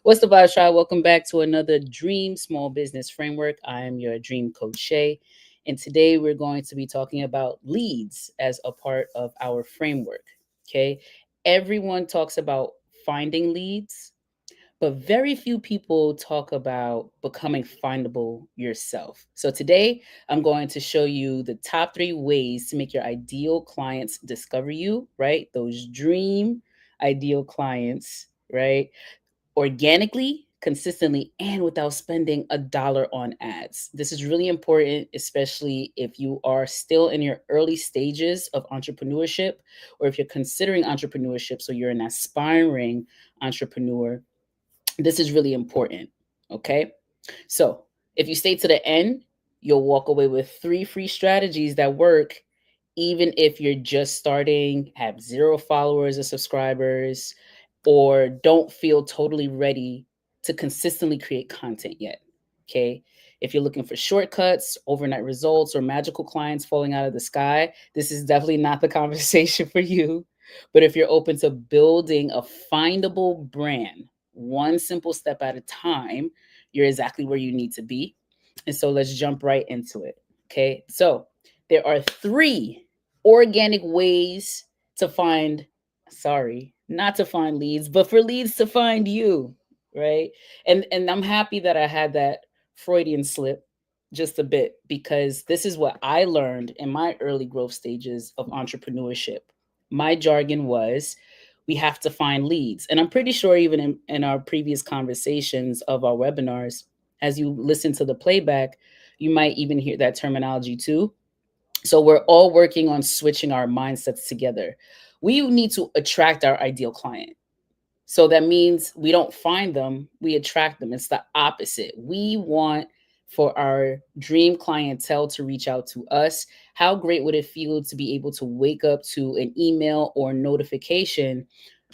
What's the vibe, tribe? Welcome back to another Dream Small Business Framework. I am your Dream Coach Shay, and today we're going to be talking about leads as a part of our framework. Okay, everyone talks about finding leads, but very few people talk about becoming findable yourself. So today I'm going to show you the top 3 ways to make your ideal clients discover you, right? Those dream ideal clients, right? Organically, consistently, and without spending a dollar on ads. This is really important, especially if you are still in your early stages of entrepreneurship or if you're considering entrepreneurship, so you're an aspiring entrepreneur. This is really important. Okay. So if you stay to the end, you'll walk away with 3 free strategies that work even if you're just starting, have 0 followers or subscribers, or don't feel totally ready to consistently create content yet. Okay. If you're looking for shortcuts, overnight results, or magical clients falling out of the sky, this is definitely not the conversation for you. But if you're open to building a findable brand, one simple step at a time, you're exactly where you need to be. And so let's jump right into it. Okay. So there are 3 organic ways to find, sorry, not to find leads, but for leads to find you, right? And I'm happy that I had that Freudian slip just a bit because this is what I learned in my early growth stages of entrepreneurship. My jargon was we have to find leads. And I'm pretty sure even in our previous conversations of our webinars, as you listen to the playback, you might even hear that terminology too. So we're all working on switching our mindsets together. We need to attract our ideal client. So that means we don't find them, we attract them. It's the opposite. We want for our dream clientele to reach out to us. How great would it feel to be able to wake up to an email or notification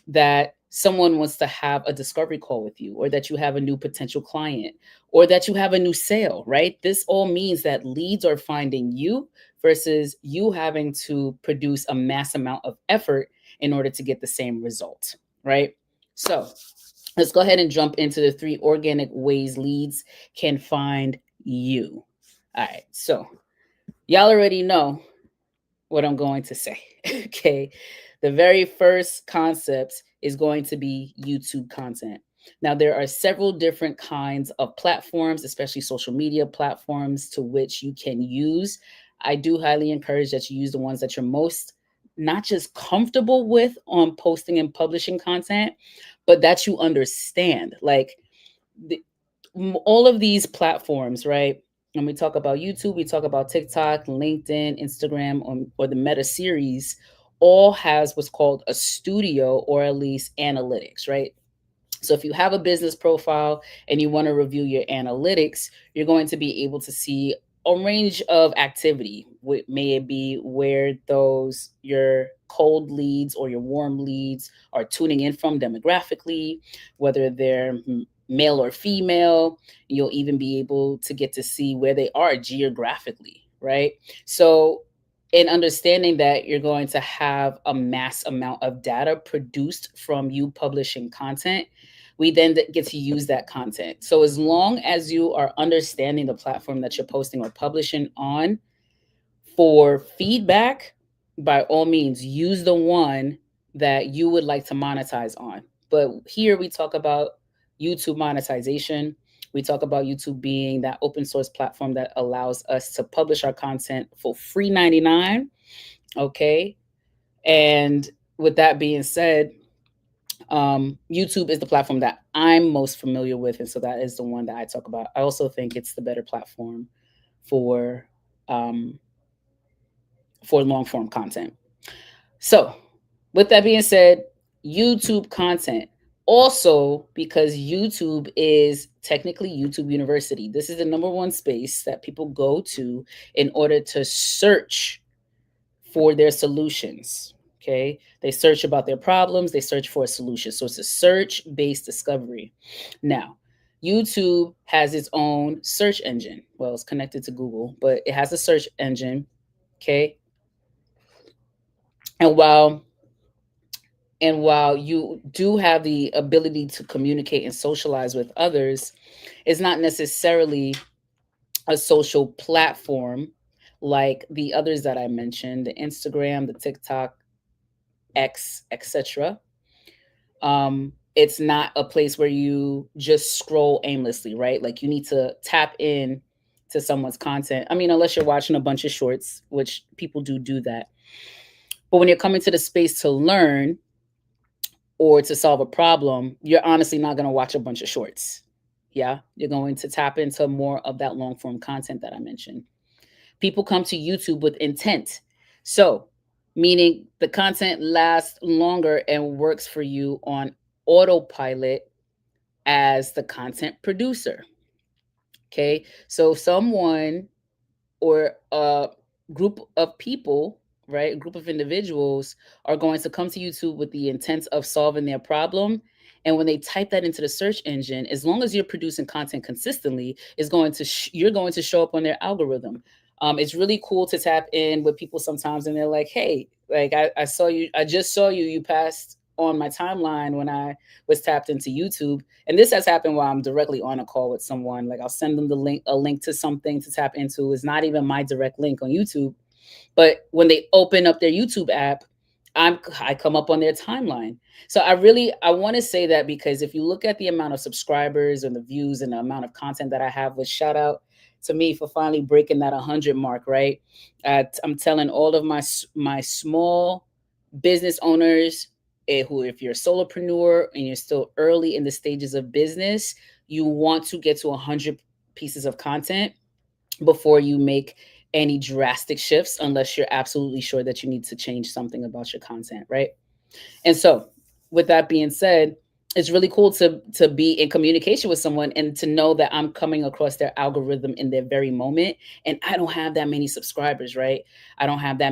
that someone wants to have a discovery call with you, or that you have a new potential client, or that you have a new sale, right? This all means that leads are finding you versus you having to produce a mass amount of effort in order to get the same result, right? So let's go ahead and jump into the 3 organic ways leads can find you. All right. So y'all already know what I'm going to say. Okay. The very first concept is going to be YouTube content. Now, there are several different kinds of platforms, especially social media platforms, to which you can use. I do highly encourage that you use the ones that you're most not just comfortable with on posting and publishing content, but that you understand. Like the, all of these platforms, right? When we talk about YouTube, we talk about TikTok, LinkedIn, Instagram, or the Meta series, all has what's called a studio or at least analytics, right? So if you have a business profile and you want to review your analytics, you're going to be able to see a range of activity. May it be where those your cold leads or your warm leads are tuning in from demographically, whether they're male or female. You'll even be able to get to see where they are geographically, right? So in understanding that you're going to have a mass amount of data produced from you publishing content, we then get to use that content. So as long as you are understanding the platform that you're posting or publishing on for feedback, by all means, use the one that you would like to monetize on. But here we talk about YouTube monetization. We talk about YouTube being that open source platform that allows us to publish our content for free 99. Okay. And with that being said, YouTube is the platform that I'm most familiar with, and so that is the one that I talk about. I also think it's the better platform for um, for long form content. So, with that being said, YouTube content. Also, because YouTube is technically YouTube University, this is the number one space that people go to in order to search for their solutions. Okay. They search about their problems, they search for a solution. So it's a search based discovery. Now, YouTube has its own search engine. Well, it's connected to Google, but it has a search engine. Okay. And while And while you do have the ability to communicate and socialize with others, it's not necessarily a social platform like the others that I mentioned, the Instagram, the TikTok, X, etc. It's not a place where you just scroll aimlessly, right? Like you need to tap in to someone's content. I mean, unless you're watching a bunch of shorts, which people do that. But when you're coming to the space to learn or to solve a problem, you're honestly not going to watch a bunch of shorts. Yeah, you're going to tap into more of that long form content that I mentioned. People come to YouTube with intent. So, meaning the content lasts longer and works for you on autopilot as the content producer. Okay. So, someone or a group of people, right, a group of individuals are going to come to YouTube with the intent of solving their problem. And when they type that into the search engine, as long as you're producing content consistently, is going to you're going to show up on their algorithm. It's really cool to tap in with people sometimes, and they're like, "Hey, like I saw you, I just saw you. You passed on my timeline when I was tapped into YouTube." And this has happened while I'm directly on a call with someone. Like I'll send them a link to something to tap into. It's not even my direct link on YouTube, but when they open up their YouTube app, I come up on their timeline. So I want to say that because if you look at the amount of subscribers and the views and the amount of content that I have, with shout out to me for finally breaking that 100 mark, right? I'm telling all of my small business owners, who, if you're a solopreneur and you're still early in the stages of business, you want to get to 100 pieces of content before you make any drastic shifts, unless you're absolutely sure that you need to change something about your content, right? And so, with that being said, it's really cool to be in communication with someone and to know that I'm coming across their algorithm in their very moment. And I don't have that many subscribers, right? I don't have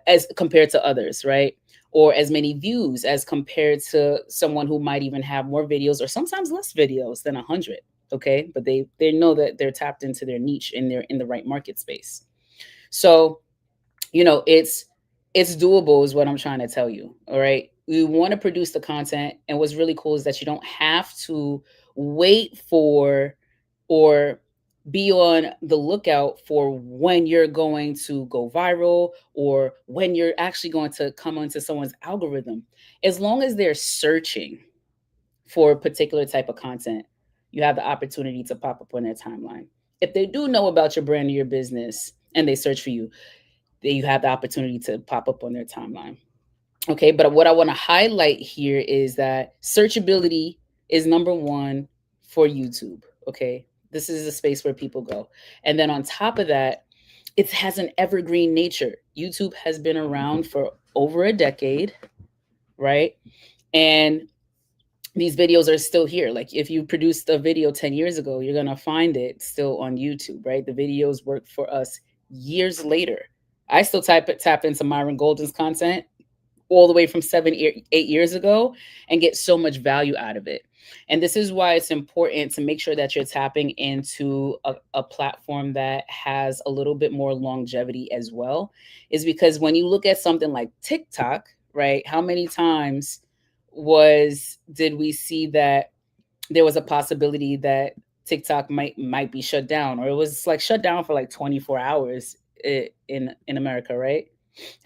as compared to others, right? Or as many views as compared to someone who might even have more videos or sometimes less videos than 100. Okay, but they know that they're tapped into their niche and they're in the right market space. So it's doable is what I'm trying to tell you. All right, we want to produce the content, and what's really cool is that you don't have to wait for or be on the lookout for when you're going to go viral or when you're actually going to come onto someone's algorithm. As long as they're searching for a particular type of content, you have the opportunity to pop up on their timeline. If they do know about your brand or your business and they search for you, then you have the opportunity to pop up on their timeline. Okay, but what I want to highlight here is that searchability is number one for YouTube. Okay, this is a space where people go. And then on top of that, it has an evergreen nature. YouTube has been around for over a decade, right? And these videos are still here. Like if you produced a video 10 years ago, you're going to find it still on YouTube, right? The videos work for us years later. I still tap into Myron Golden's content all the way from 8 years ago and get so much value out of it. And this is why it's important to make sure that you're tapping into a platform that has a little bit more longevity as well. Is because when you look at something like TikTok, right? How many times did we see that there was a possibility that TikTok might be shut down, or it was like shut down for like 24 hours in America, right?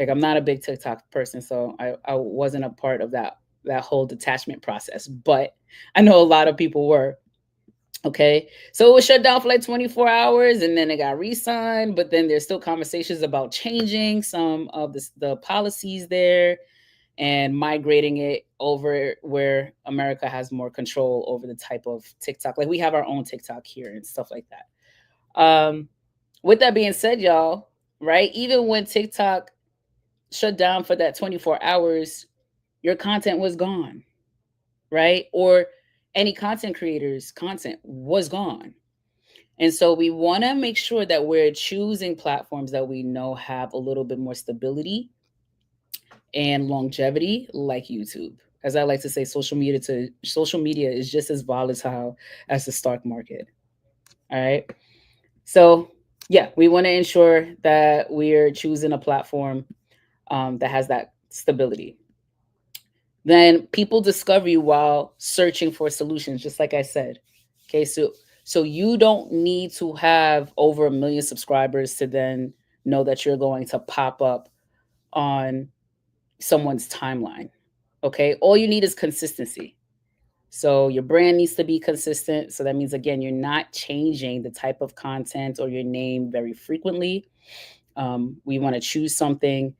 Like I'm not a big TikTok person, so I wasn't a part of that whole detachment process, but I know a lot of people were. Okay, so it was shut down for like 24 hours, and then it got re-signed. But then there's still conversations about changing some of the policies there and migrating it over where America has more control over the type of TikTok. Like we have our own TikTok here and stuff like that. With that being said, y'all, right? Even when TikTok shut down for that 24 hours, your content was gone, right? Or any content creators' content was gone. And so we want to make sure that we're choosing platforms that we know have a little bit more stability and longevity, like YouTube. As I like to say, social media is just as volatile as the stock market. All right. So yeah, we want to ensure that we're choosing a platform that has that stability. then people discover you while searching for solutions, just like I said. Okay, so you don't need to have over 1 million subscribers to then know that you're going to pop up on someone's timeline. Okay, all you need is consistency. So your brand needs to be consistent. So that means, again, you're not changing the type of content or your name very frequently. We want to choose something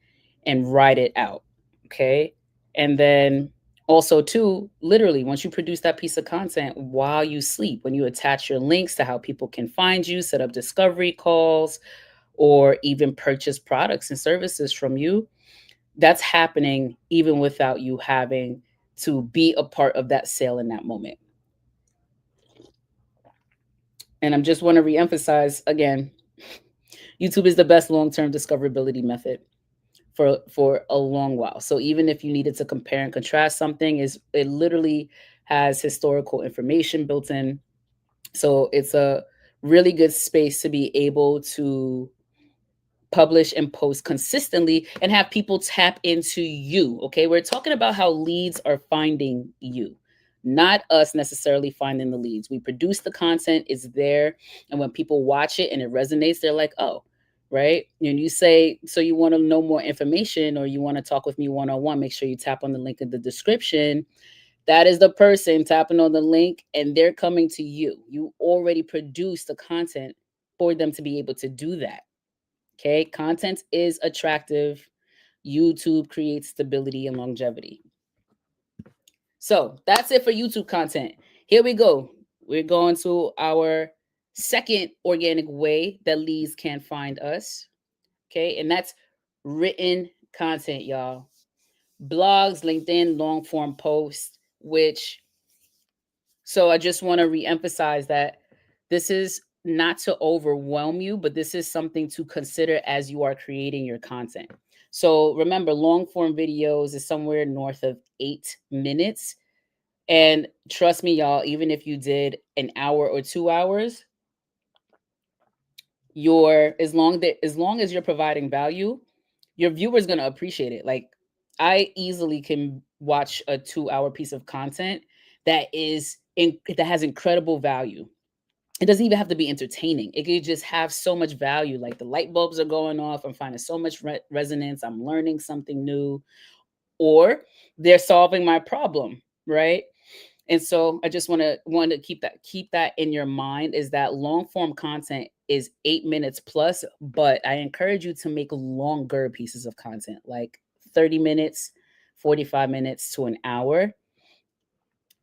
and write it out. Okay. And then also, too, literally, once you produce that piece of content while you sleep, when you attach your links to how people can find you, set up discovery calls, or even purchase products and services from you, that's happening even without you having to be a part of that sale in that moment. And I just want to reemphasize again, YouTube is the best long-term discoverability method for a long while. So even if you needed to compare and contrast something, is it literally has historical information built in. So it's a really good space to be able to publish and post consistently and have people tap into you. Okay, we're talking about how leads are finding you, not us necessarily finding the leads. We produce the content, it's there, and when people watch it and it resonates, they're like, oh, right. And you say, so you want to know more information or you want to talk with me one on one, make sure you tap on the link in the description. That is the person tapping on the link and they're coming to you. You already produced the content for them to be able to do that. Okay, content is attractive. YouTube creates stability and longevity. So that's it for YouTube content. Here we go. We're going to our second organic way that leads can find us. Okay, and that's written content, y'all. Blogs, LinkedIn, long form posts, which, so I just want to reemphasize that this is not to overwhelm you, but this is something to consider as you are creating your content. So remember, long form videos is somewhere north of 8 minutes. And trust me, y'all, even if you did an hour or 2 hours, your as long as you're providing value, your viewer's gonna appreciate it. Like I easily can watch a 2 hour piece of content that has incredible value. It doesn't even have to be entertaining. It could just have so much value. Like the light bulbs are going off. I'm finding so much resonance. I'm learning something new, or they're solving my problem, right? And so I just want to keep that in your mind, is that long form content is 8 minutes plus, but I encourage you to make longer pieces of content, like 30 minutes, 45 minutes to an hour.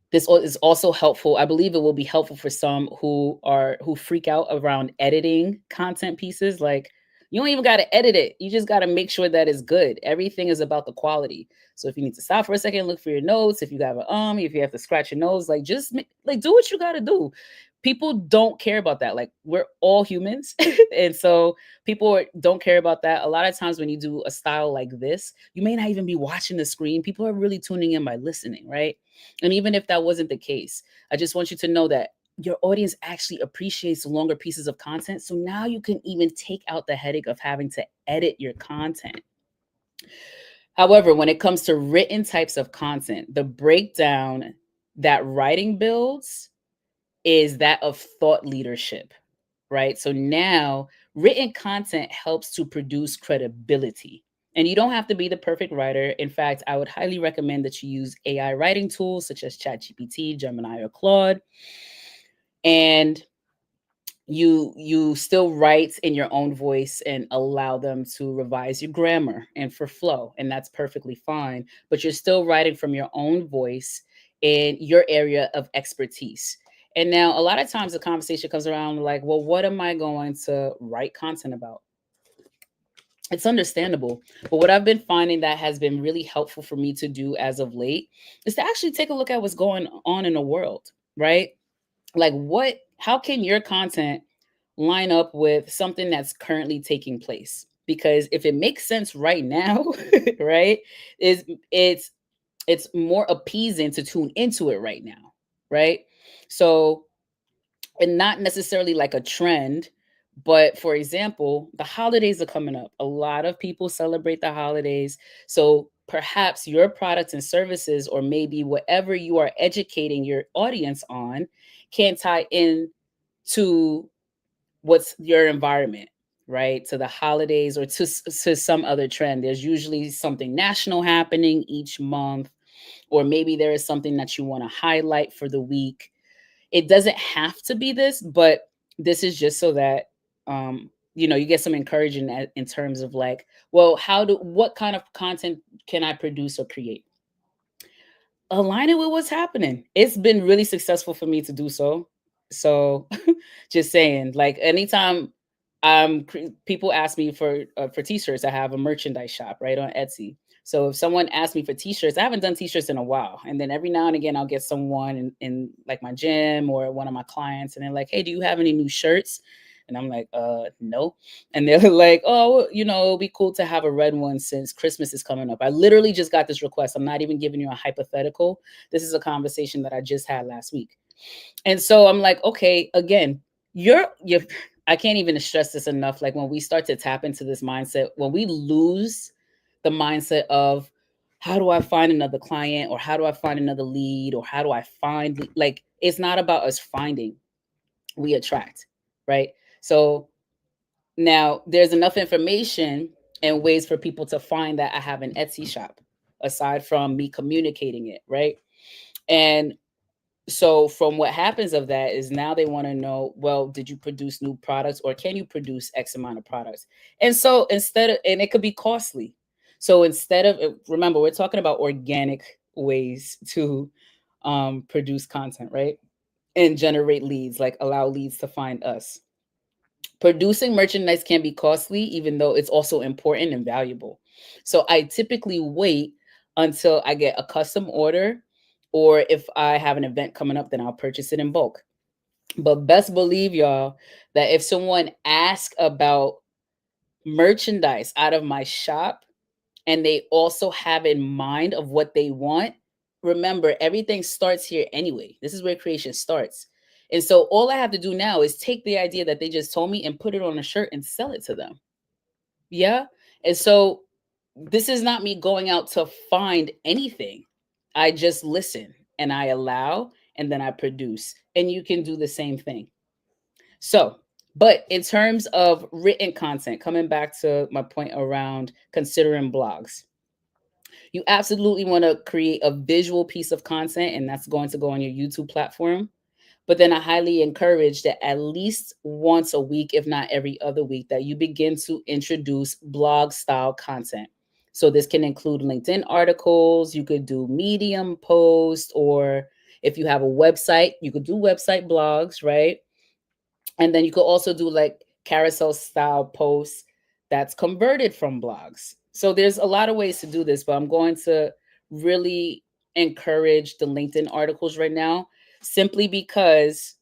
This is also helpful. I believe it will be helpful for some who freak out around editing content pieces. Like you don't even got to edit it. You just got to make sure that it's good. Everything is about the quality. So if you need to stop for a second, look for your notes. If you got if you have to scratch your nose, like just like do what you got to do. People don't care about that. Like we're all humans, and so don't care about that. A lot of times when you do a style like this, you may not even be watching the screen. People are really tuning in by listening, right? And even if that wasn't the case, I just want you to know that your audience actually appreciates longer pieces of content. So now you can even take out the headache of having to edit your content. However, when it comes to written types of content, the breakdown that writing builds is that of thought leadership, right? So now written content helps to produce credibility. And you don't have to be the perfect writer. In fact, I would highly recommend that you use AI writing tools such as ChatGPT, Gemini, or Claude. And you still write in your own voice and allow them to revise your grammar and for flow, and that's perfectly fine, but you're still writing from your own voice in your area of expertise. And now a lot of times the conversation comes around like, well, what am I going to write content about? It's understandable, but what I've been finding that has been really helpful for me to do as of late is to actually take a look at what's going on in the world, right? Like how can your content line up with something that's currently taking place? Because if it makes sense right now, right, is it's more appeasing to tune into it right now, right? So, and not necessarily like a trend, but for example, the holidays are coming up. A lot of people celebrate the holidays. So perhaps your products and services, or maybe whatever you are educating your audience on, can tie in to what's your environment, right? To the holidays, or to some other trend. There's usually something national happening each month, or maybe there is something that you want to highlight for the week. It doesn't have to be this, but this is just so that you get some encouragement in terms of like, well, what kind of content can I produce or create? Align it with what's happening. It's been really successful for me to do so. So just saying, like anytime people ask me for t-shirts, I have a merchandise shop right on Etsy. So if someone asks me for t-shirts, I haven't done t-shirts in a while. And then every now and again I'll get someone in like my gym or one of my clients, and they're like, "Hey, do you have any new shirts?" And I'm like, no. And they're like, "Oh, well, it'll be cool to have a red one since Christmas is coming up." I literally just got this request. I'm not even giving you a hypothetical. This is a conversation that I just had last week. And so I'm like, okay, again, you're I can't even stress this enough. Like when we start to tap into this mindset, when we lose the mindset of how do I find another client, or how do I find another lead, or how do I find, like, it's not about us finding, we attract, right? So now there's enough information and ways for people to find that I have an Etsy shop aside from me communicating it, right? And so from what happens of that is now they want to know, well, did you produce new products, or can you produce X amount of products? And so and it could be costly. So instead of, remember, we're talking about organic ways to produce content, right? And generate leads, like allow leads to find us. Producing merchandise can be costly, even though it's also important and valuable. So I typically wait until I get a custom order, or if I have an event coming up, then I'll purchase it in bulk. But best believe, y'all, that if someone asks about merchandise out of my shop, and they also have in mind of what they want, remember, everything starts here anyway. This is where creation starts. And so all I have to do now is take the idea that they just told me and put it on a shirt and sell it to them. Yeah. And so this is not me going out to find anything. I just listen and I allow, and then I produce. And you can do the same thing. So, but in terms of written content, coming back to my point around considering blogs, you absolutely want to create a visual piece of content, and that's going to go on your YouTube platform. But then I highly encourage that at least once a week, if not every other week, that you begin to introduce blog style content. So this can include LinkedIn articles, you could do Medium posts, or if you have a website, you could do website blogs, right? And then you could also do like carousel style posts that's converted from blogs. So there's a lot of ways to do this, but I'm going to really encourage the LinkedIn articles right now, simply because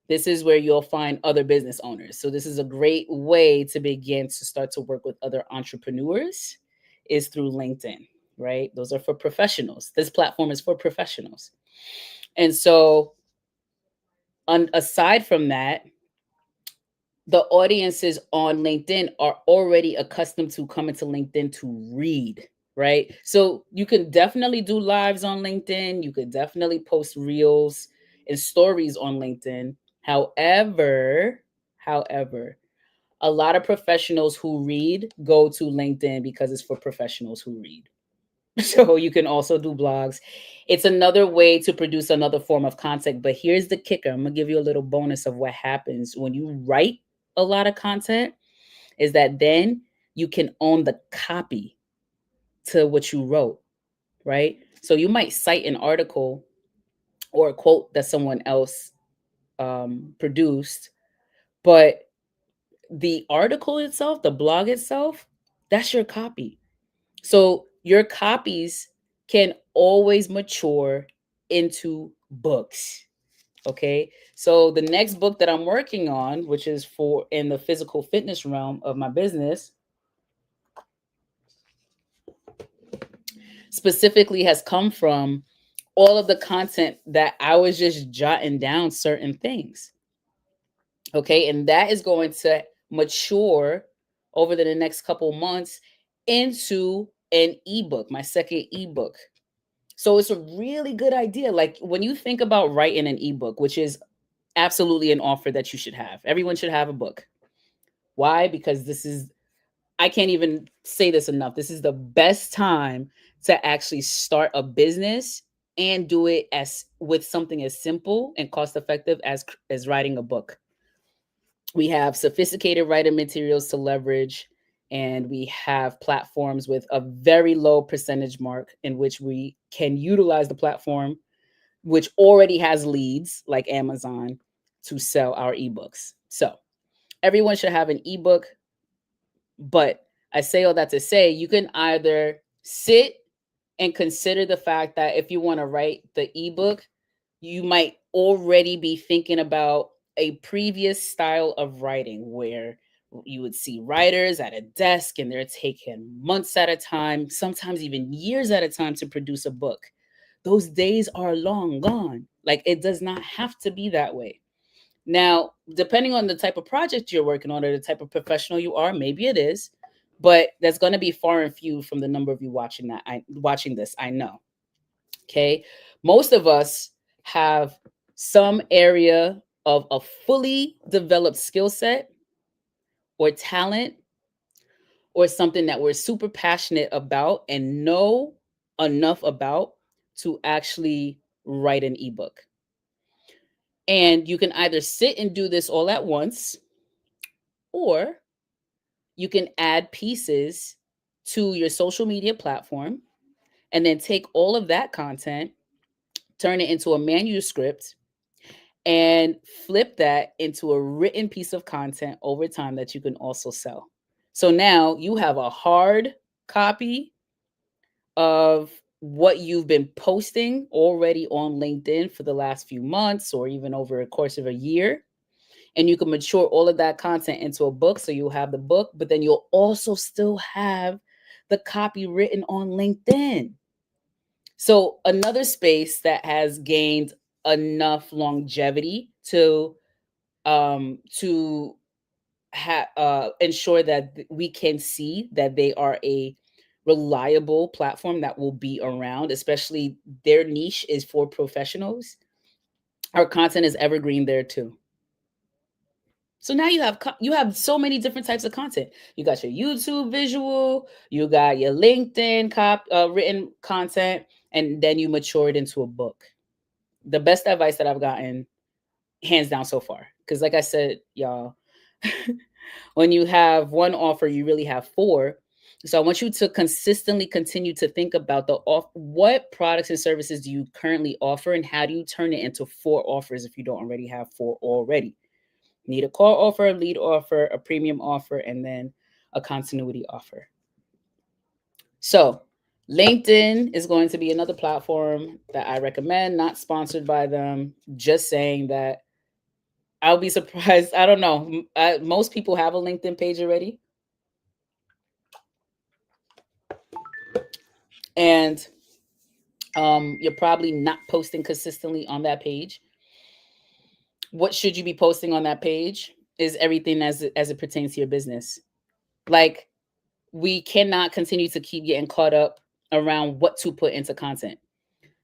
this is where you'll find other business owners. So this is a great way to begin to start to work with other entrepreneurs, is through LinkedIn, right? Those are for professionals. This platform is for professionals. And so aside from that, the audiences on LinkedIn are already accustomed to coming to LinkedIn to read, right? So you can definitely do lives on LinkedIn. You could definitely post reels and stories on LinkedIn. However, a lot of professionals who read go to LinkedIn because it's for professionals who read. So you can also do blogs. It's another way to produce another form of content. But here's the kicker. I'm gonna give you a little bonus of what happens when you write a lot of content, is that then you can own the copy to what you wrote, right? So you might cite an article or a quote that someone else produced, but the article itself, the blog itself, that's your copy. So your copies can always mature into books. Okay. So the next book that I'm working on, which is for in the physical fitness realm of my business, specifically has come from all of the content that I was just jotting down certain things. Okay. And that is going to mature over the next couple months into an ebook, my second ebook. So it's a really good idea. Like when you think about writing an ebook, which is absolutely an offer that you should have, everyone should have a book. Why? Because this is, I can't even say this enough. This is the best time to actually start a business and do it as with something as simple and cost effective as writing a book. We have sophisticated writing materials to leverage, and we have platforms with a very low percentage mark in which we can utilize the platform, which already has leads like Amazon, to sell our ebooks. So everyone should have an ebook, but I say all that to say you can either sit and consider the fact that if you want to write the ebook, you might already be thinking about a previous style of writing where you would see writers at a desk and they're taking months at a time, sometimes even years at a time to produce a book. Those days are long gone. Like it does not have to be that way. Now, depending on the type of project you're working on or the type of professional you are, maybe it is, but that's going to be far and few from the number of you watching this. I know. Okay, most of us have some area of a fully developed skill set or talent or something that we're super passionate about and know enough about to actually write an ebook. And you can either sit and do this all at once, or you can add pieces to your social media platform and then take all of that content, turn it into a manuscript, and flip that into a written piece of content over time that you can also sell. So now you have a hard copy of what you've been posting already on LinkedIn for the last few months or even over a course of a year. And you can mature all of that content into a book. So you'll have the book, but then you'll also still have the copy written on LinkedIn. So another space that has gained enough longevity to ensure that we can see that they are a reliable platform that will be around, especially their niche is for professionals. Our content is evergreen there too. So now you have so many different types of content. You got your YouTube visual, you got your LinkedIn written content, and then you mature it into a book. The best advice that I've gotten, hands down so far, because like I said, y'all, when you have one offer, you really have four. So I want you to consistently continue to think about what products and services do you currently offer, and how do you turn it into four offers if you don't already have four already. Need a core offer, a lead offer, a premium offer, and then a continuity offer. So LinkedIn is going to be another platform that I recommend, not sponsored by them, just saying that I'll be surprised. I don't know. Most people have a LinkedIn page already. And you're probably not posting consistently on that page. What should you be posting on that page is everything as it pertains to your business. Like, we cannot continue to keep getting caught up around what to put into content.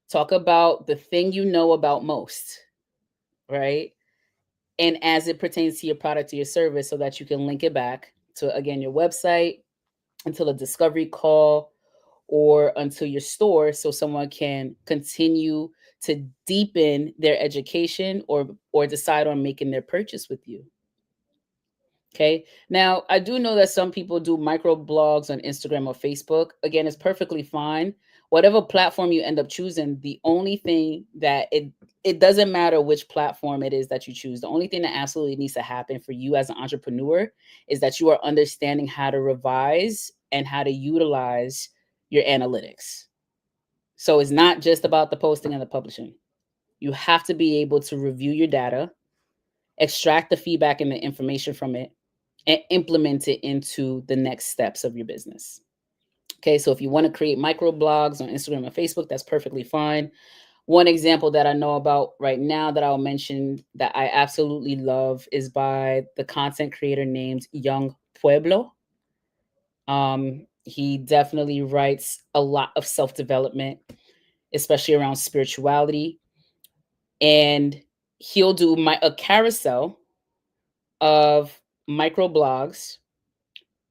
Talk about the thing you know about most, right? And as it pertains to your product or your service, so that you can link it back to, again, your website, until a discovery call, or until your store, so someone can continue to deepen their education or decide on making their purchase with you. Okay. Now, I do know that some people do micro blogs on Instagram or Facebook. Again, it's perfectly fine. Whatever platform you end up choosing, the only thing that it doesn't matter which platform it is that you choose. The only thing that absolutely needs to happen for you as an entrepreneur is that you are understanding how to revise and how to utilize your analytics. So it's not just about the posting and the publishing. You have to be able to review your data, extract the feedback and the information from it, and implement it into the next steps of your business. Okay, so if you want to create micro blogs on Instagram and Facebook, that's perfectly fine. One example that I know about right now that I'll mention that I absolutely love is by the content creator named Young Pueblo. He definitely writes a lot of self-development, especially around spirituality. And he'll do a carousel of micro blogs,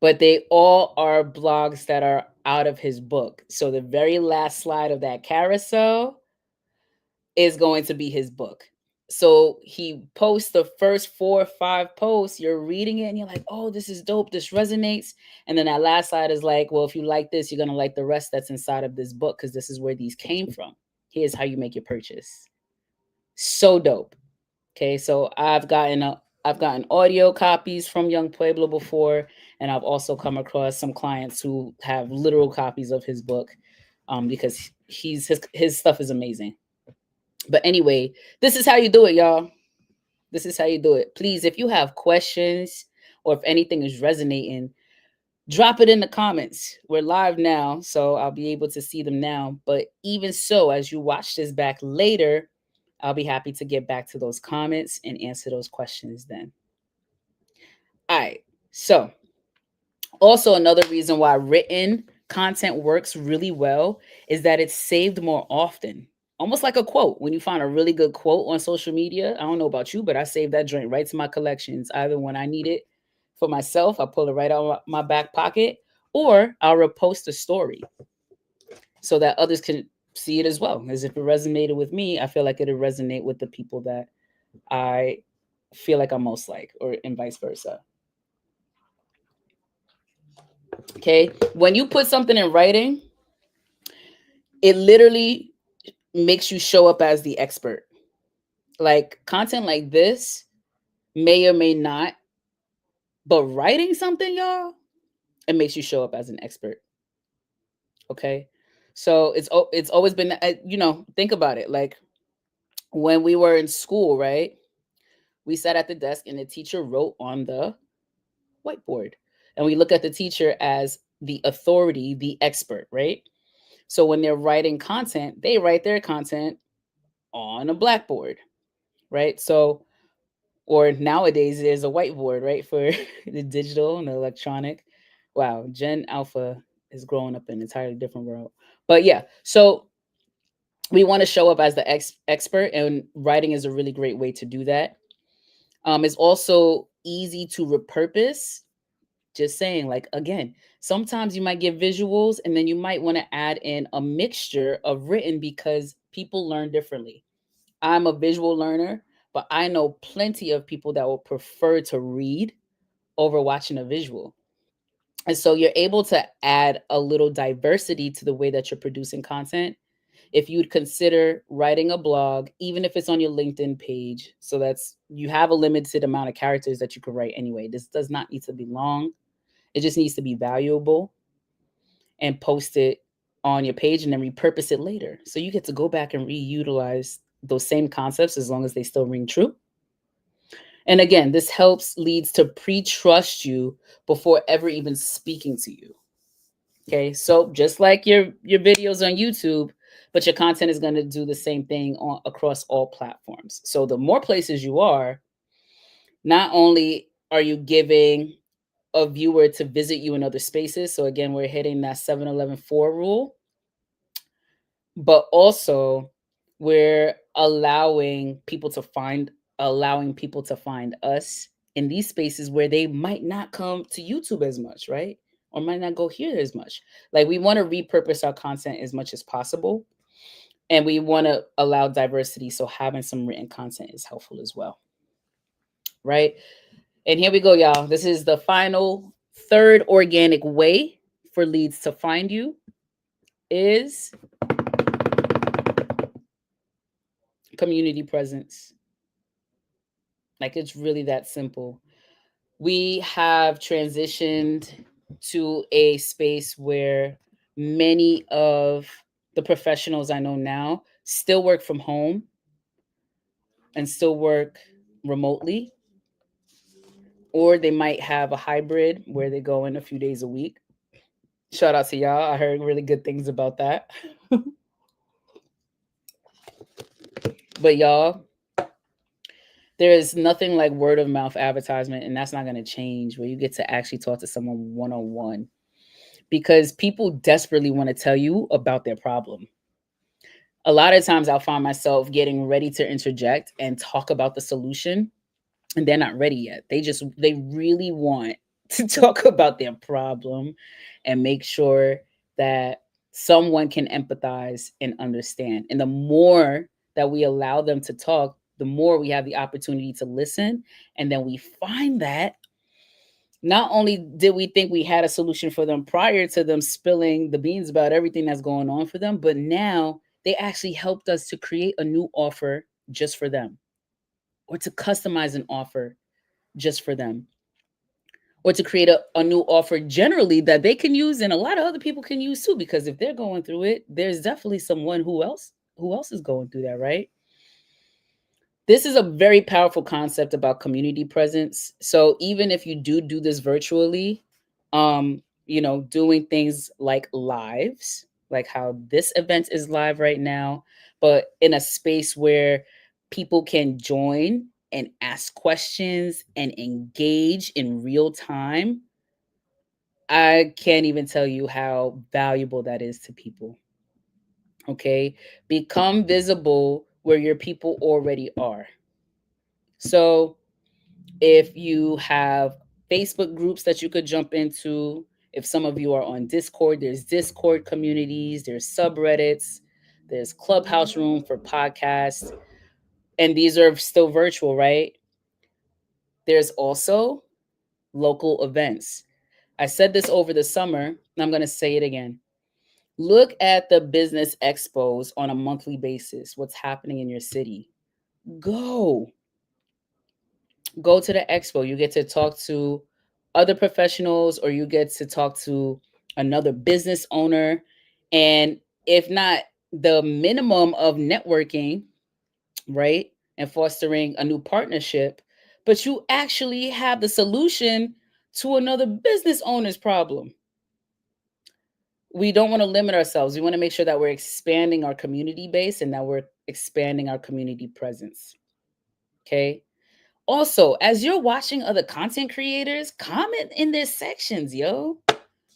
but they all are blogs that are out of his book. So the very last slide of that carousel is going to be his book. So he posts the first 4 or 5 posts, you're reading it and you're like, oh, this is dope, this resonates. And then that last slide is like, well, if you like this, you're going to like the rest that's inside of this book, because this is where these came from. Here's how you make your purchase. So dope. Okay, so I've gotten audio copies from Young Pueblo before, and I've also come across some clients who have literal copies of his book, because his stuff is amazing. But anyway, this is how you do it, y'all. This is how you do it. Please, if you have questions or if anything is resonating, drop it in the comments. We're live now, so I'll be able to see them now. But even so, as you watch this back later, I'll be happy to get back to those comments and answer those questions then. All right. So, also another reason why written content works really well is that it's saved more often. Almost like a quote. When you find a really good quote on social media, I don't know about you, but I save that joint right to my collections. Either when I need it for myself, I pull it right out of my back pocket, or I'll repost a story so that others can see it as well. As if it resonated with me, I feel like it'll resonate with the people that I feel like I'm most like, or and vice versa. Okay. When you put something in writing, it literally makes you show up as the expert. Like content like this may or may not, but writing something, y'all, it makes you show up as an expert. Okay. So it's always been, think about it. Like when we were in school, right? We sat at the desk and the teacher wrote on the whiteboard. And we look at the teacher as the authority, the expert, right? So when they're writing content, they write their content on a blackboard, right? So, or nowadays there's a whiteboard, right? For the digital and the electronic. Wow, Gen Alpha is growing up in an entirely different world. But yeah, so we want to show up as the expert, and writing is a really great way to do that. It's also easy to repurpose. Just saying, like, again, sometimes you might get visuals and then you might want to add in a mixture of written, because people learn differently. I'm a visual learner, but I know plenty of people that will prefer to read over watching a visual. And so you're able to add a little diversity to the way that you're producing content. If you'd consider writing a blog, even if it's on your LinkedIn page, so that's you have a limited amount of characters that you could write anyway. This does not need to be long. It just needs to be valuable, and post it on your page and then repurpose it later. So you get to go back and reutilize those same concepts as long as they still ring true. And again, this helps leads to pre-trust you before ever even speaking to you. Okay, so just like your videos on YouTube, but your content is going to do the same thing across all platforms. So the more places you are, not only are you giving a viewer to visit you in other spaces. So again, we're hitting that 7-11-4 rule, but also we're allowing people to find us in these spaces where they might not come to YouTube as much, right? Or might not go here as much. Like we want to repurpose our content as much as possible. And we want to allow diversity. So having some written content is helpful as well. Right. And here we go, y'all. This is the final third organic way for leads to find you is community presence. Like it's really that simple. We have transitioned to a space where many of the professionals I know now still work from home and still work remotely, or they might have a hybrid where they go in a few days a week. Shout out to y'all. I heard really good things about that. But y'all, there is nothing like word of mouth advertisement, and that's not going to change, where you get to actually talk to someone one on one. because people desperately want to tell you about their problem. A lot of times I'll find myself getting ready to interject and talk about the solution, and they're not ready yet. They really want to talk about their problem and make sure that someone can empathize and understand. And the more that we allow them to talk, the more we have the opportunity to listen. And then we find that not only did we think we had a solution for them prior to them spilling the beans about everything that's going on for them, but now they actually helped us to create a new offer just for them, or to customize an offer just for them, or to create a new offer generally that they can use and a lot of other people can use too, because if they're going through it, there's definitely someone who else is going through that, right? This is a very powerful concept about community presence. So even if you do this virtually, doing things like lives, like how this event is live right now, but in a space where people can join and ask questions and engage in real time, I can't even tell you how valuable that is to people. Okay? Become visible where your people already are. So, if you have Facebook groups that you could jump into, if some of you are on Discord, there's Discord communities, there's subreddits, there's Clubhouse Room for podcasts, and these are still virtual, right? There's also local events. I said this over the summer, and I'm going to say it again. Look at the business expos on a monthly basis, what's happening in your city. Go. Go to the expo. You get to talk to other professionals, or you get to talk to another business owner. And if not the minimum of networking, right? And fostering a new partnership, but you actually have the solution to another business owner's problem. We don't want to limit ourselves. We want to make sure that we're expanding our community base and that we're expanding our community presence. Okay. Also, as you're watching other content creators, comment in their sections, yo.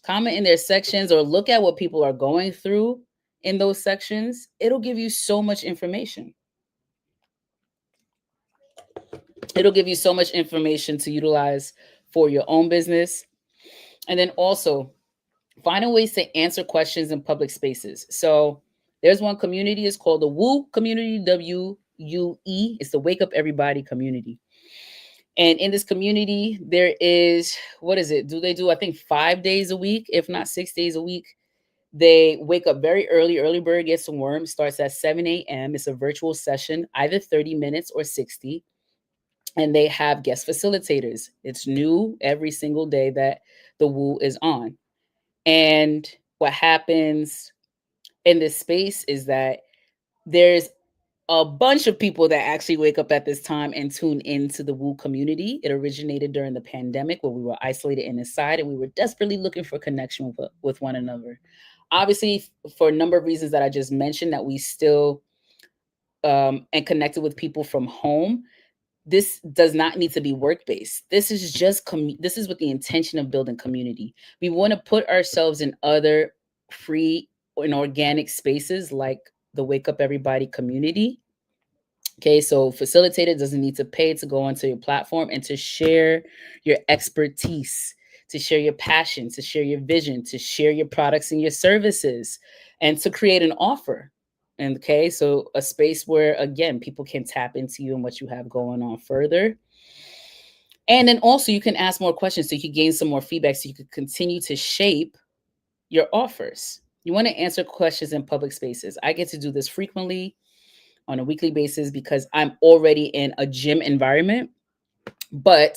Comment in their sections or look at what people are going through in those sections. It'll give you so much information. It'll give you so much information to utilize for your own business. And then also, finding ways to answer questions in public spaces. So there's one community, it's called the WU community, WUE. It's the Wake Up Everybody community. And in this community, there is, what is it? They do, I think, 5 days a week, if not 6 days a week. They wake up very early. Early bird gets some worm. Starts at 7 a.m. It's a virtual session, either 30 minutes or 60. And they have guest facilitators. It's new every single day that the WU is on. And what happens in this space is that there's a bunch of people that actually wake up at this time and tune into the WU community. It originated during the pandemic where we were isolated inside and we were desperately looking for connection with one another. Obviously, for a number of reasons that I just mentioned, that we still and connected with people from home. This does not need to be work-based. This is just this is with the intention of building community. We want to put ourselves in other free and organic spaces like the Wake Up Everybody community. Okay, so facilitator doesn't need to pay to go onto your platform and to share your expertise, to share your passion, to share your vision, to share your products and your services, and to create an offer. And okay, so a space where again people can tap into you and what you have going on further. And then also you can ask more questions so you can gain some more feedback so you can continue to shape your offers. You want to answer questions in public spaces. I get to do this frequently on a weekly basis because I'm already in a gym environment. But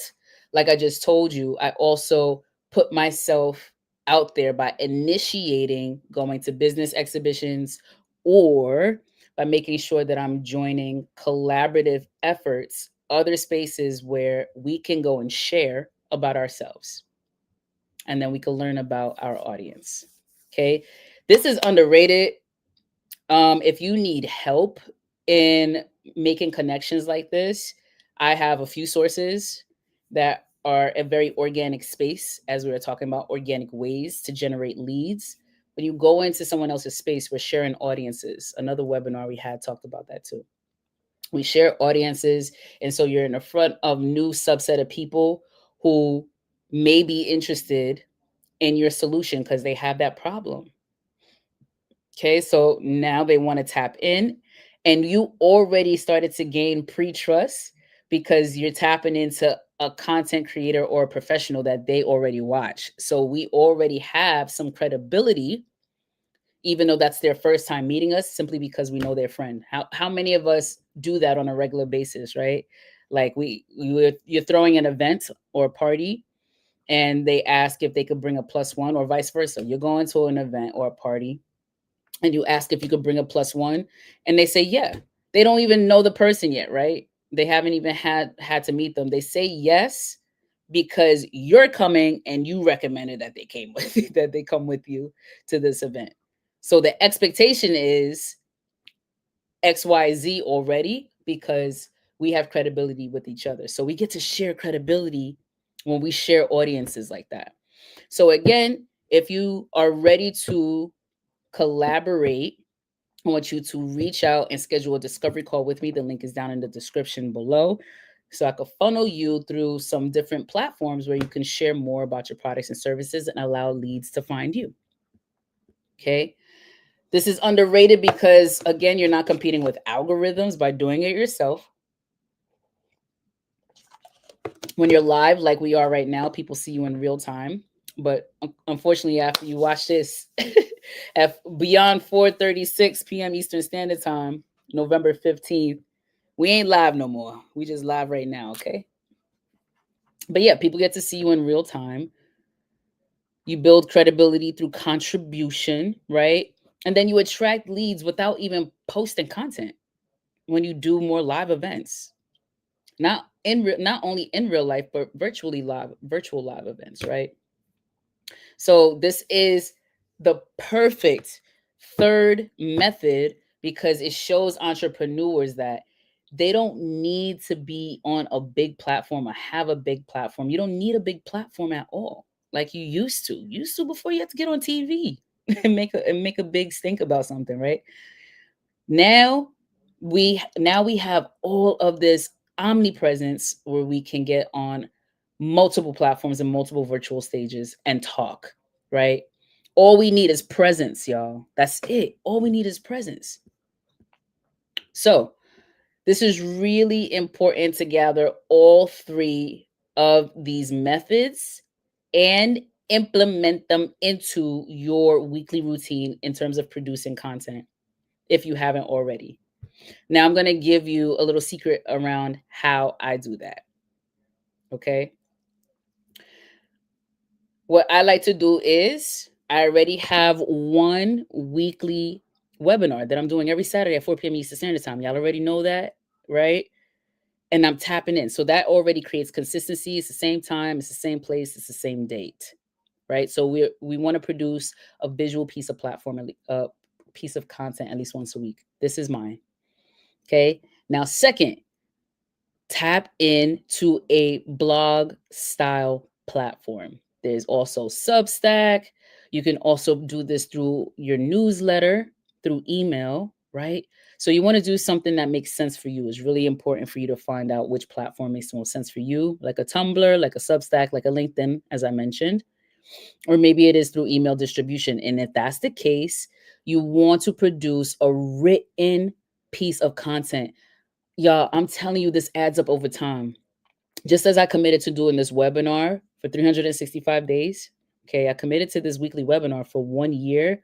like I just told you, I also put myself out there by initiating going to business exhibitions or by making sure that I'm joining collaborative efforts, other spaces where we can go and share about ourselves. And then we can learn about our audience. Okay. This is underrated. If you need help in making connections like this, I have a few sources that are a very organic space, as we were talking about organic ways to generate leads. When you go into someone else's space, we're sharing audiences. Another webinar we had talked about that too. We share audiences, and so you're in the front of new subset of people who may be interested in your solution because they have that problem. Okay, so now they want to tap in, and you already started to gain pre-trust because you're tapping into a content creator or a professional that they already watch. So we already have some credibility, even though that's their first time meeting us, simply because we know their friend. How many of us do that on a regular basis, right? Like you're throwing an event or a party, and they ask if they could bring a plus one, or vice versa. You're going to an event or a party, and you ask if you could bring a plus one, and they say yeah. They don't even know the person yet, right? They haven't even had to meet them. They say yes because you're coming and you recommended that they came with you, that they come with you to this event. So the expectation is XYZ already because we have credibility with each other. So we get to share credibility when we share audiences like that. So again, if you are ready to collaborate, I want you to reach out and schedule a discovery call with me. The link is down in the description below. So I could funnel you through some different platforms where you can share more about your products and services and allow leads to find you. Okay. This is underrated because, again, you're not competing with algorithms by doing it yourself. When you're live, like we are right now, people see you in real time. But unfortunately, after you watch this, at beyond 4:36 p.m. Eastern Standard Time, November 15th, we ain't live no more. We just live right now, okay? But yeah, people get to see you in real time. You build credibility through contribution, right? And then you attract leads without even posting content when you do more live events. Not only in real life, but virtual live events, right? So this is the perfect third method because it shows entrepreneurs that they don't need to be on a big platform or have a big platform. You don't need a big platform at all, like you used to. Used to before you had to get on TV and make a big stink about something, right? Now we have all of this omnipresence where we can get on multiple platforms and multiple virtual stages and talk, right? All we need is presence, y'all. That's it. All we need is presence. So this is really important to gather all three of these methods and implement them into your weekly routine in terms of producing content if you haven't already. Now, I'm going to give you a little secret around how I do that. Okay. What I like to do is I already have one weekly webinar that I'm doing every Saturday at 4 p.m. Eastern Standard Time. Y'all already know that, right? And I'm tapping in. So that already creates consistency. It's the same time, it's the same place, it's the same date, right? So we want to produce a visual piece of platform, a piece of content at least once a week. This is mine. Okay. Now, second, tap into a blog style platform. There's also Substack. You can also do this through your newsletter, through email, right? So you want to do something that makes sense for you. It's really important for you to find out which platform makes the most sense for you, like a Tumblr, like a Substack, like a LinkedIn, as I mentioned. Or maybe it is through email distribution. And if that's the case, you want to produce a written piece of content. Y'all, I'm telling you, this adds up over time. Just as I committed to doing this webinar for 365 days, okay, I committed to this weekly webinar for 1 year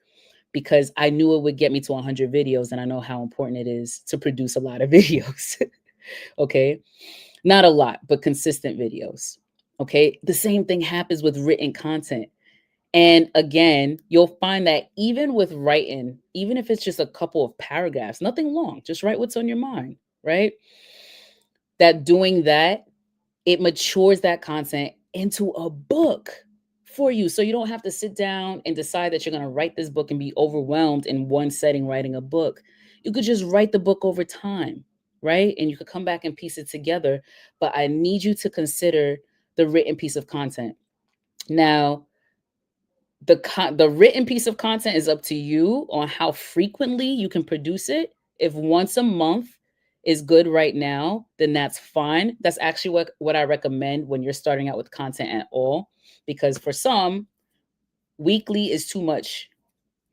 because I knew it would get me to 100 videos, and I know how important it is to produce a lot of videos. Okay, not a lot, but consistent videos. Okay, the same thing happens with written content. And again, you'll find that even with writing, even if it's just a couple of paragraphs, nothing long, just write what's on your mind, right? That doing that, it matures that content into a book for you. So you don't have to sit down and decide that you're going to write this book and be overwhelmed in one setting writing a book. You could just write the book over time, right? And you could come back and piece it together. But I need you to consider the written piece of content. Now, the written piece of content is up to you on how frequently you can produce it. If once a month is good right now, then that's fine. That's actually what I recommend when you're starting out with content at all, because for some, weekly is too much.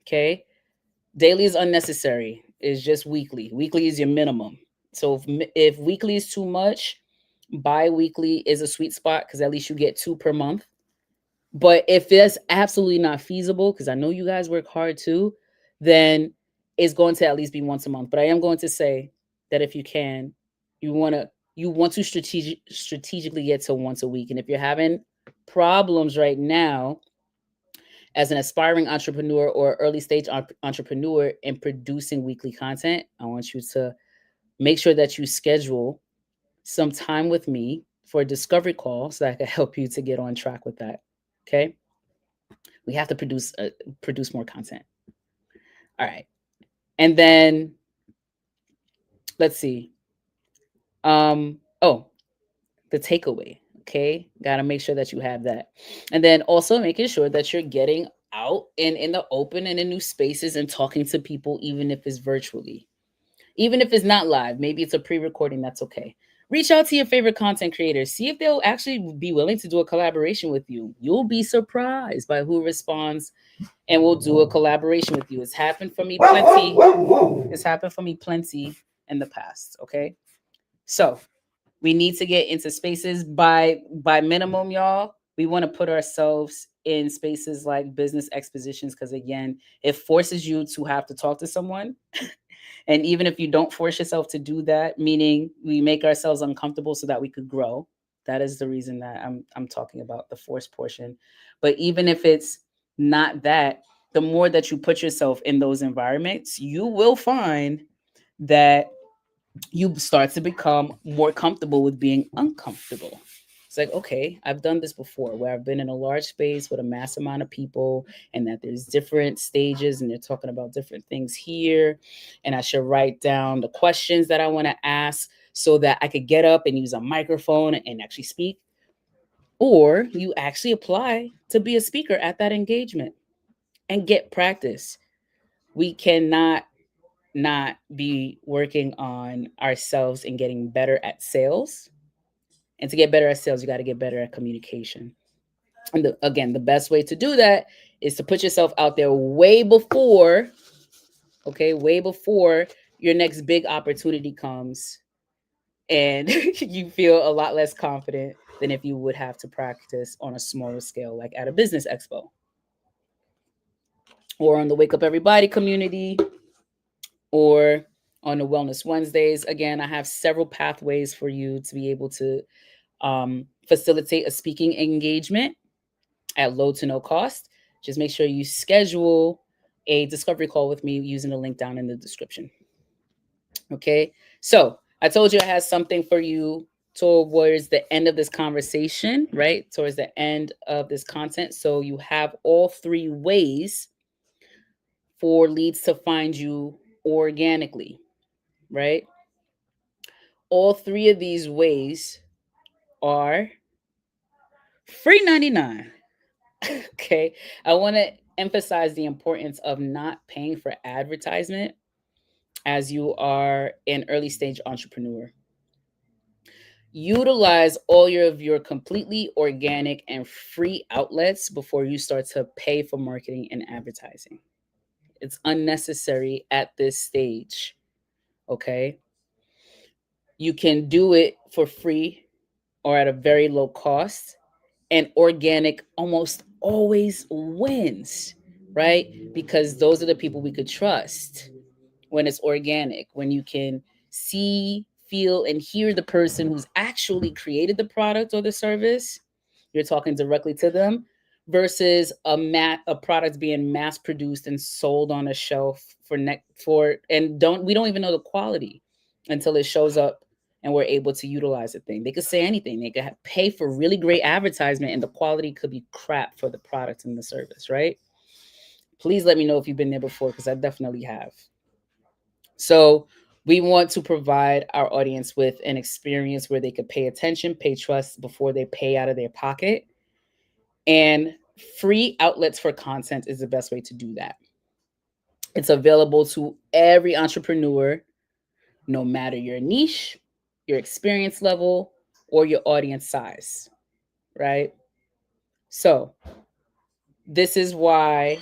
Okay, daily is unnecessary. It's just weekly. Weekly is your minimum. So if weekly is too much, bi-weekly is a sweet spot, because at least you get 2 per month. But if it's absolutely not feasible, because I know you guys work hard too, then it's going to at least be once a month. But I am going to say that if you can, you want to strategically get to once a week. And if you're having problems right now as an aspiring entrepreneur or early stage entrepreneur in producing weekly content, I want you to make sure that you schedule some time with me for a discovery call so that I can help you to get on track with that. Okay? We have to produce more content. All right. And then let's see. Oh, the takeaway. Okay. Got to make sure that you have that. And then also making sure that you're getting out and in the open and in new spaces and talking to people, even if it's virtually. Even if it's not live, maybe it's a pre-recording, that's okay. Reach out to your favorite content creators. See if they'll actually be willing to do a collaboration with you. You'll be surprised by who responds and we'll do a collaboration with you. It's happened for me plenty. It's happened for me plenty in the past. Okay. So we need to get into spaces by minimum, y'all. We want to put ourselves in spaces like business expositions, because again, it forces you to have to talk to someone. And even if you don't force yourself to do that, meaning we make ourselves uncomfortable so that we could grow. That is the reason that I'm talking about the force portion. But even if it's not that, the more that you put yourself in those environments, you will find that you start to become more comfortable with being uncomfortable. It's like, okay, I've done this before where I've been in a large space with a mass amount of people, and that there's different stages and they're talking about different things here. And I should write down the questions that I want to ask so that I could get up and use a microphone and actually speak. Or you actually apply to be a speaker at that engagement and get practice. We cannot not be working on ourselves and getting better at sales. And to get better at sales, you got to get better at communication. And again, the best way to do that is to put yourself out there way before, okay, way before your next big opportunity comes, and you feel a lot less confident than if you would have to practice on a smaller scale, like at a business expo or on the Wake Up Everybody community or on the Wellness Wednesdays. Again, I have several pathways for you to be able to facilitate a speaking engagement at low to no cost. Just make sure you schedule a discovery call with me using the link down in the description. Okay, so I told you I had something for you towards the end of this conversation, right? Towards the end of this content. So you have all 3 ways for leads to find you organically, right? All 3 of these ways are free 99. Okay. I want to emphasize the importance of not paying for advertisement as you are an early stage entrepreneur. Utilize all of your completely organic and free outlets before you start to pay for marketing and advertising. It's unnecessary at this stage. Okay. You can do it for free or at a very low cost, and organic almost always wins, right? Because those are the people we could trust when it's organic, when you can see, feel, and hear the person who's actually created the product or the service. You're talking directly to them versus a product being mass produced and sold on a shelf we don't even know the quality until it shows up and we're able to utilize the thing. They could say anything. They could pay for really great advertisement and the quality could be crap for the product and the service, right? Please let me know if you've been there before, because I definitely have. So We want to provide our audience with an experience where they could pay attention, pay trust before they pay out of their pocket. And free outlets for content is the best way to do that. It's available to every entrepreneur, no matter your niche, your experience level, or your audience size, right? So, this is why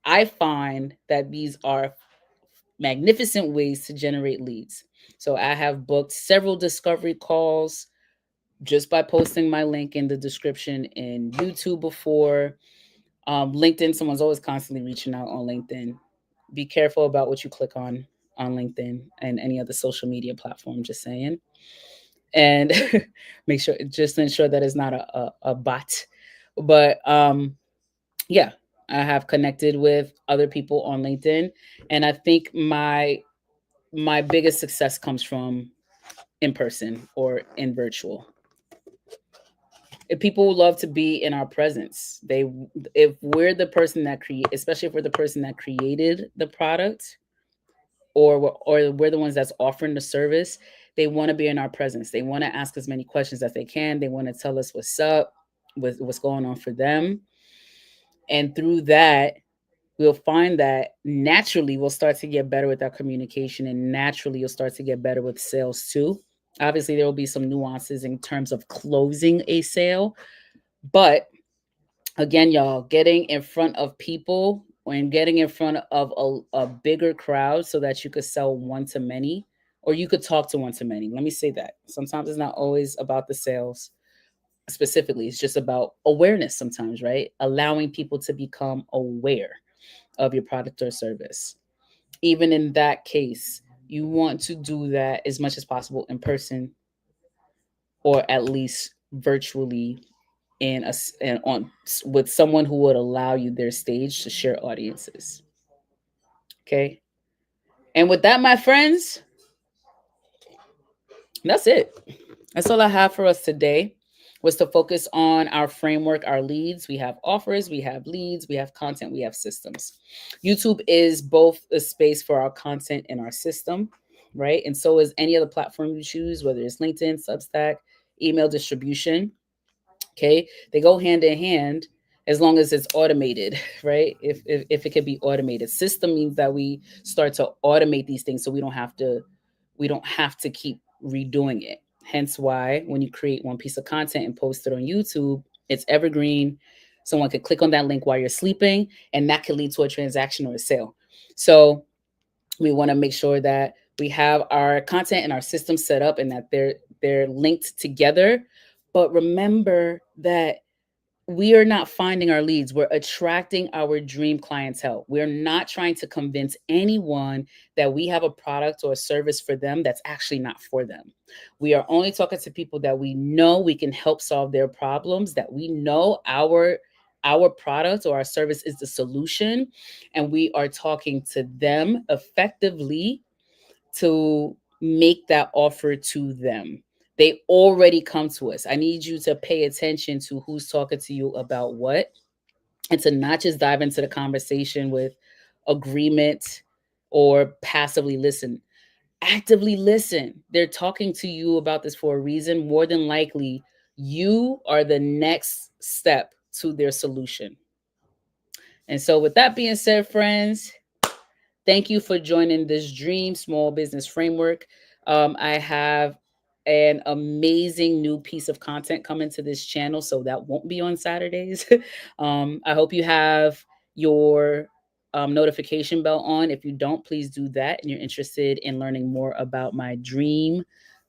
I find that these are magnificent ways to generate leads. So, I have booked several discovery calls just by posting my link in the description in YouTube before. LinkedIn, someone's always constantly reaching out on LinkedIn. Be careful about what you click on LinkedIn and any other social media platform, just saying. And make sure, just ensure that it's not a bot. But yeah, I have connected with other people on LinkedIn. And I think my biggest success comes from in person or in virtual. If people love to be in our presence, if we're the person that create, especially if we're the person that created the product, or we're the ones that's offering the service, they want to be in our presence. They want to ask as many questions as they can. They want to tell us what's up, with what's going on for them. And through that, we'll find that naturally we'll start to get better with our communication, and naturally you'll start to get better with sales too. Obviously, there will be some nuances in terms of closing a sale, but again, y'all, getting in front of people and getting in front of a bigger crowd so that you could sell one to many, or you could talk to one to many. Let me say that. Sometimes it's not always about the sales specifically, it's just about awareness sometimes, right? Allowing people to become aware of your product or service. Even in that case, you want to do that as much as possible in person, or at least virtually, and on with someone who would allow you their stage to share audiences. Okay. And with that, my friends, that's it. That's all I have for us today, was to focus on our framework, our leads. We have offers, we have leads, we have content, we have systems. YouTube is both a space for our content and our system, right? And so is any other platform you choose, whether it's LinkedIn, Substack, email distribution. Okay, they go hand in hand as long as it's automated, right? If it can be automated. System means that we start to automate these things, so we don't have to keep redoing it. Hence why when you create one piece of content and post it on YouTube, it's evergreen. Someone could click on that link while you're sleeping, and that could lead to a transaction or a sale. So we want to make sure that we have our content and our system set up and that they're linked together. But remember that we are not finding our leads. We're attracting our dream clientele. We're not trying to convince anyone that we have a product or a service for them that's actually not for them. We are only talking to people that we know we can help solve their problems, that we know our product or our service is the solution, and we are talking to them effectively to make that offer to them. They already come to us. I need you to pay attention to who's talking to you about what, and to not just dive into the conversation with agreement or passively listen. Actively listen. They're talking to you about this for a reason. More than likely, you are the next step to their solution. And so, with that being said, friends, thank you for joining this Dream Small Business Framework. I have an amazing new piece of content coming to this channel, so that won't be on Saturdays. I hope you have your notification bell on. If you don't, please do that. And you're interested in learning more about my dream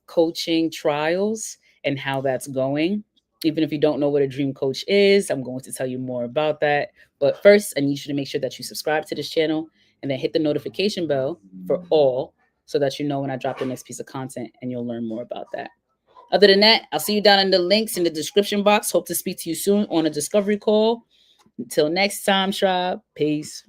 coaching trials and how that's going. Even if you don't know what a dream coach is, I'm going to tell you more about that. But first, I need you to make sure that you subscribe to this channel and then hit the notification bell for all, so that you know when I drop the next piece of content, and you'll learn more about that. Other than that, I'll see you down in the links in the description box. Hope to speak to you soon on a discovery call. Until next time, tribe. Peace.